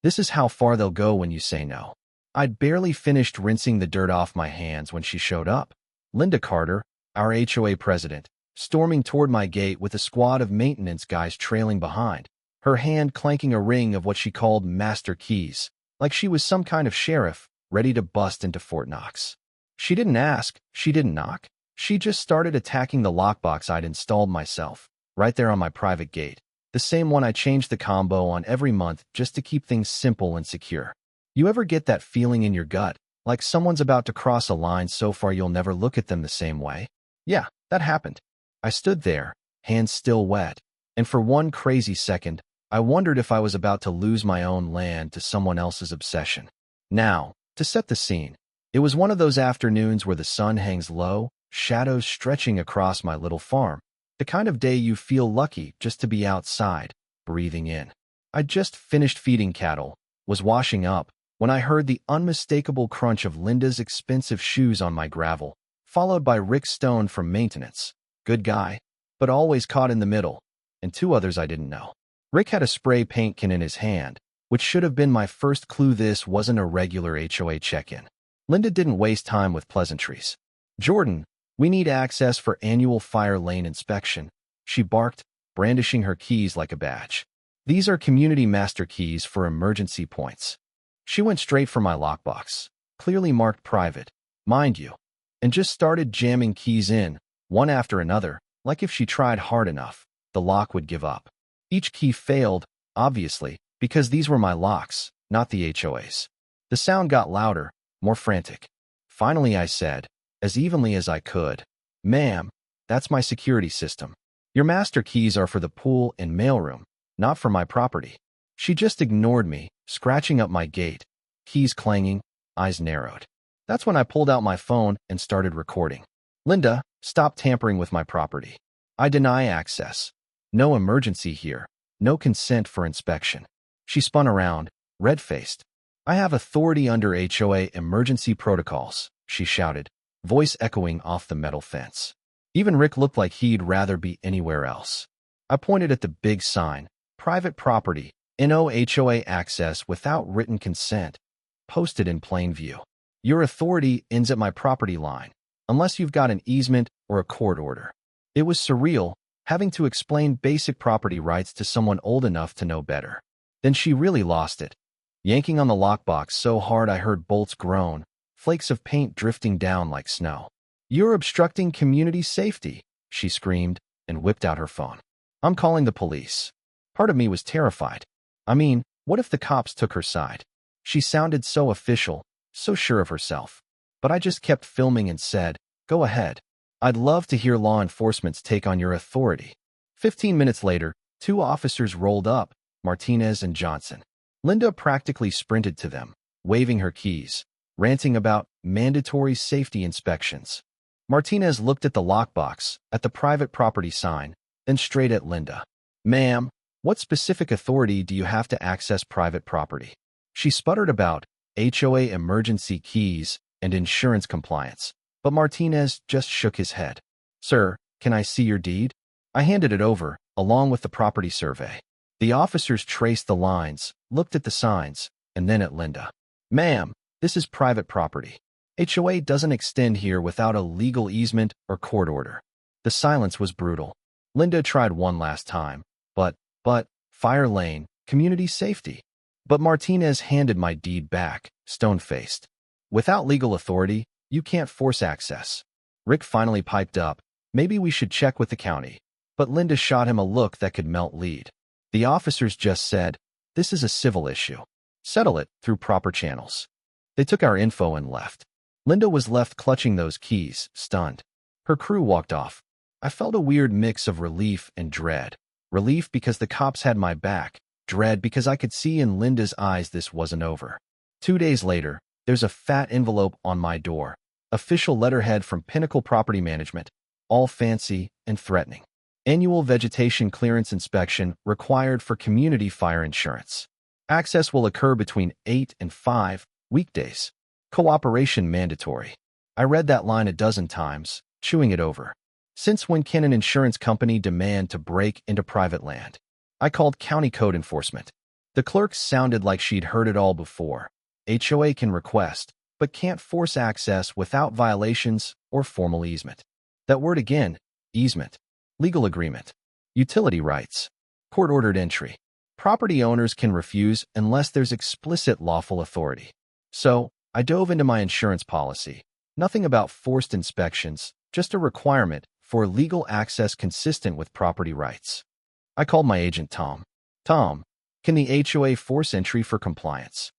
This is how far they'll go when you say no. I'd barely finished rinsing the dirt off my hands when she showed up. Linda Carter, our HOA president, storming toward my gate with a squad of maintenance guys trailing behind, her hand clanking a ring of what she called master keys, like she was some kind of sheriff ready to bust into Fort Knox. She didn't ask, she didn't knock. She just started attacking the lockbox I'd installed myself, right there on my private gate, the same one I changed the combo on every month just to keep things simple and secure. You ever get that feeling in your gut, like someone's about to cross a line so far you'll never look at them the same way? Yeah, that happened. I stood there, hands still wet, and for one crazy second, I wondered if I was about to lose my own land to someone else's obsession. Now, to set the scene, it was one of those afternoons where the sun hangs low, shadows stretching across my little farm, the kind of day you feel lucky just to be outside, breathing in. I'd just finished feeding cattle, was washing up, when I heard the unmistakable crunch of Linda's expensive shoes on my gravel, followed by Rick Stone from maintenance. Good guy, but always caught in the middle, and two others I didn't know. Rick had a spray paint can in his hand, which should have been my first clue this wasn't a regular HOA check-in. Linda didn't waste time with pleasantries. "Jordan, we need access for annual fire lane inspection," she barked, brandishing her keys like a badge. "These are community master keys for emergency points." She went straight for my lockbox, clearly marked private, mind you, and just started jamming keys in, one after another, like if she tried hard enough, the lock would give up. Each key failed, obviously, because these were my locks, not the HOA's. The sound got louder, more frantic. Finally, I said, as evenly as I could, "Ma'am, that's my security system. Your master keys are for the pool and mailroom, not for my property." She just ignored me, scratching up my gate, keys clanging, eyes narrowed. That's when I pulled out my phone and started recording. "Linda, stop tampering with my property. I deny access. No emergency here. No consent for inspection." She spun around, red-faced. "I have authority under HOA emergency protocols," she shouted, voice echoing off the metal fence. Even Rick looked like he'd rather be anywhere else. I pointed at the big sign, "Private Property, No HOA Access Without Written Consent," posted in plain view. "Your authority ends at my property line, unless you've got an easement or a court order." It was surreal, having to explain basic property rights to someone old enough to know better. Then she really lost it, yanking on the lockbox so hard I heard bolts groan, flakes of paint drifting down like snow. "You're obstructing community safety," she screamed and whipped out her phone. "I'm calling the police." Part of me was terrified. I mean, what if the cops took her side? She sounded so official, so sure of herself. But I just kept filming and said, "Go ahead. I'd love to hear law enforcement's take on your authority." 15 minutes later, two officers rolled up, Martinez and Johnson. Linda practically sprinted to them, waving her keys, ranting about mandatory safety inspections. Martinez looked at the lockbox, at the private property sign, then straight at Linda. "Ma'am, what specific authority do you have to access private property?" She sputtered about HOA emergency keys and insurance compliance, but Martinez just shook his head. "Sir, can I see your deed?" I handed it over, along with the property survey. The officers traced the lines, looked at the signs, and then at Linda. "Ma'am, this is private property. HOA doesn't extend here without a legal easement or court order." The silence was brutal. Linda tried one last time, but, fire lane, community safety. But Martinez handed my deed back, stone-faced. "Without legal authority, you can't force access." Rick finally piped up, "Maybe we should check with the county." But Linda shot him a look that could melt lead. The officers just said, "This is a civil issue. Settle it through proper channels." They took our info and left. Linda was left clutching those keys, stunned. Her crew walked off. I felt a weird mix of relief and dread. Relief because the cops had my back, dread because I could see in Linda's eyes this wasn't over. 2 days later, there's a fat envelope on my door. Official letterhead from Pinnacle Property Management, all fancy and threatening. Annual vegetation clearance inspection required for community fire insurance. Access will occur between 8 and 5 weekdays. Cooperation mandatory. I read that line a dozen times, chewing it over. Since when can an insurance company demand to break into private land? I called county code enforcement. The clerk sounded like she'd heard it all before. HOA can request, but can't force access without violations or formal easement. That word again, easement. Legal agreement. Utility rights. Court-ordered entry. Property owners can refuse unless there's explicit lawful authority. So, I dove into my insurance policy. Nothing about forced inspections, just a requirement for legal access consistent with property rights. I called my agent Tom. Tom, can the HOA force entry for compliance?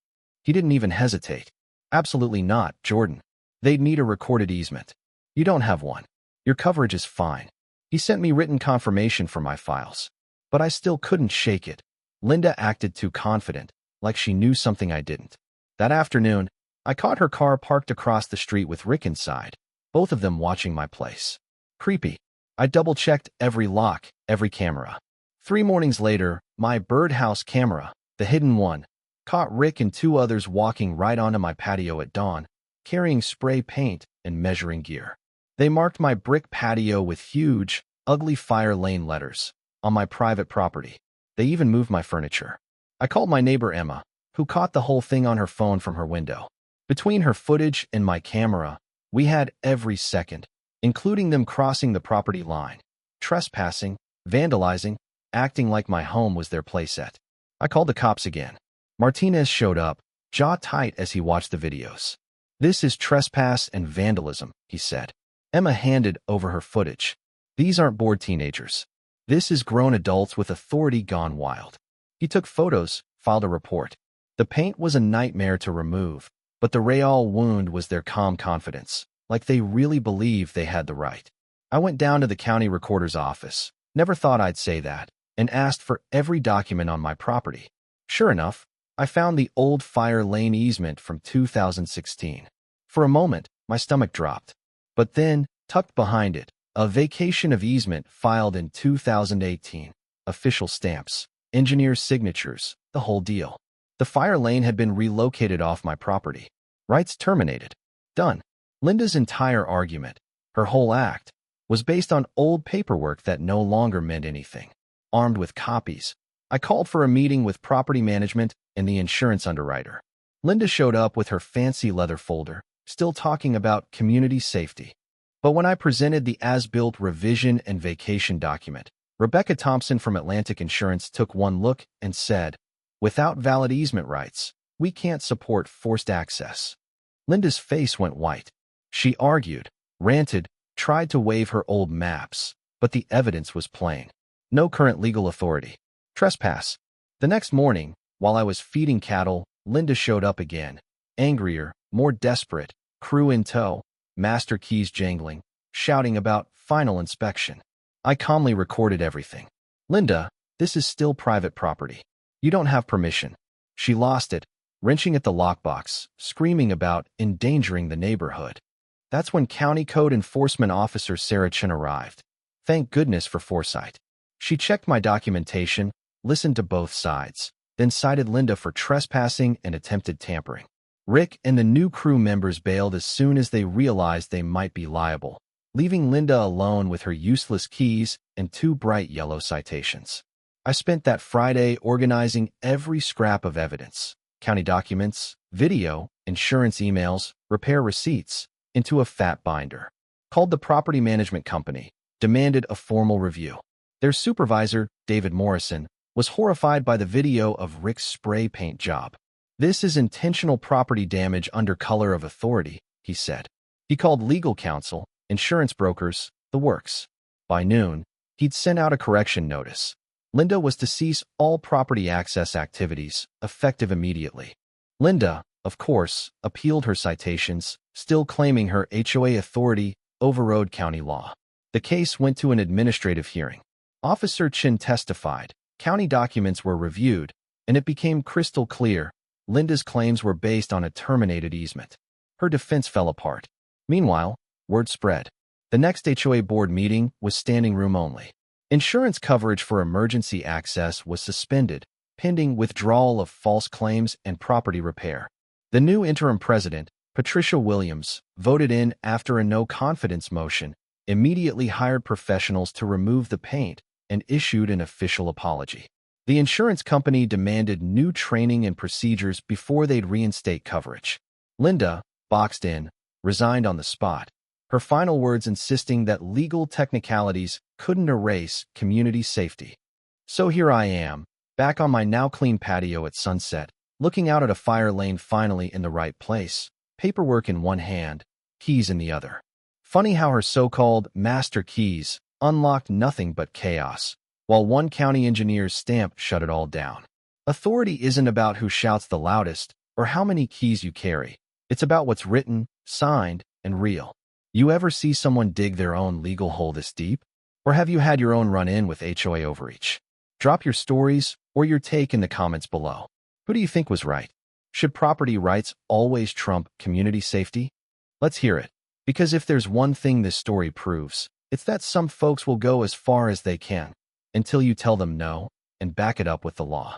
He didn't even hesitate. Absolutely not, Jordan. They'd need a recorded easement. You don't have one. Your coverage is fine. He sent me written confirmation for my files. But I still couldn't shake it. Linda acted too confident, like she knew something I didn't. That afternoon, I caught her car parked across the street with Rick inside, both of them watching my place. Creepy. I double-checked every lock, every camera. 3 mornings later, my birdhouse camera, the hidden one, caught Rick and 2 others walking right onto my patio at dawn, carrying spray paint and measuring gear. They marked my brick patio with huge, ugly fire lane letters on my private property. They even moved my furniture. I called my neighbor Emma, who caught the whole thing on her phone from her window. Between her footage and my camera, we had every second, including them crossing the property line, trespassing, vandalizing, acting like my home was their playset. I called the cops again. Martinez showed up, jaw tight as he watched the videos. "This is trespass and vandalism," he said. Emma handed over her footage. "These aren't bored teenagers. This is grown adults with authority gone wild." He took photos, filed a report. The paint was a nightmare to remove, but the Real wound was their calm confidence, like they really believed they had the right. I went down to the county recorder's office, never thought I'd say that, and asked for every document on my property. Sure enough, I found the old fire lane easement from 2016. For a moment, my stomach dropped. But then, tucked behind it, a vacation of easement filed in 2018. Official stamps, engineers' signatures, the whole deal. The fire lane had been relocated off my property. Rights terminated. Done. Linda's entire argument, her whole act, was based on old paperwork that no longer meant anything. Armed with copies, I called for a meeting with property management and the insurance underwriter. Linda showed up with her fancy leather folder, still talking about community safety. But when I presented the as-built revision and vacation document, Rebecca Thompson from Atlantic Insurance took one look and said, "Without valid easement rights, we can't support forced access." Linda's face went white. She argued, ranted, tried to wave her old maps, but the evidence was plain. No current legal authority. Trespass. The next morning, while I was feeding cattle, Linda showed up again, angrier, more desperate, crew in tow, master keys jangling, shouting about final inspection. I calmly recorded everything. "Linda, this is still private property. You don't have permission." She lost it, wrenching at the lockbox, screaming about endangering the neighborhood. That's when County Code Enforcement Officer Sarah Chin arrived. Thank goodness for foresight. She checked my documentation, listened to both sides, then cited Linda for trespassing and attempted tampering. Rick and the new crew members bailed as soon as they realized they might be liable, leaving Linda alone with her useless keys and 2 bright yellow citations. I spent that Friday organizing every scrap of evidence, county documents, video, insurance emails, repair receipts, into a fat binder. Called the property management company, demanded a formal review. Their supervisor, David Morrison, was horrified by the video of Rick's spray paint job. "This is intentional property damage under color of authority," he said. He called legal counsel, insurance brokers, the works. By noon, he'd sent out a correction notice. Linda was to cease all property access activities, effective immediately. Linda, of course, appealed her citations, still claiming her HOA authority overrode county law. The case went to an administrative hearing. Officer Chin testified, county documents were reviewed, and it became crystal clear Linda's claims were based on a terminated easement. Her defense fell apart. Meanwhile, word spread. The next HOA board meeting was standing room only. Insurance coverage for emergency access was suspended, pending withdrawal of false claims and property repair. The new interim president, Patricia Williams, voted in after a no-confidence motion, immediately hired professionals to remove the paint, and issued an official apology. The insurance company demanded new training and procedures before they'd reinstate coverage. Linda, boxed in, resigned on the spot, her final words insisting that legal technicalities couldn't erase community safety. So here I am, back on my now-clean patio at sunset, looking out at a fire lane finally in the right place, paperwork in one hand, keys in the other. Funny how her so-called master keys unlocked nothing but chaos, while one county engineer's stamp shut it all down. Authority isn't about who shouts the loudest or how many keys you carry. It's about what's written, signed, and real. You ever see someone dig their own legal hole this deep? Or have you had your own run-in with HOA overreach? Drop your stories or your take in the comments below. Who do you think was right? Should property rights always trump community safety? Let's hear it, because if there's one thing this story proves, it's that some folks will go as far as they can, until you tell them no and back it up with the law.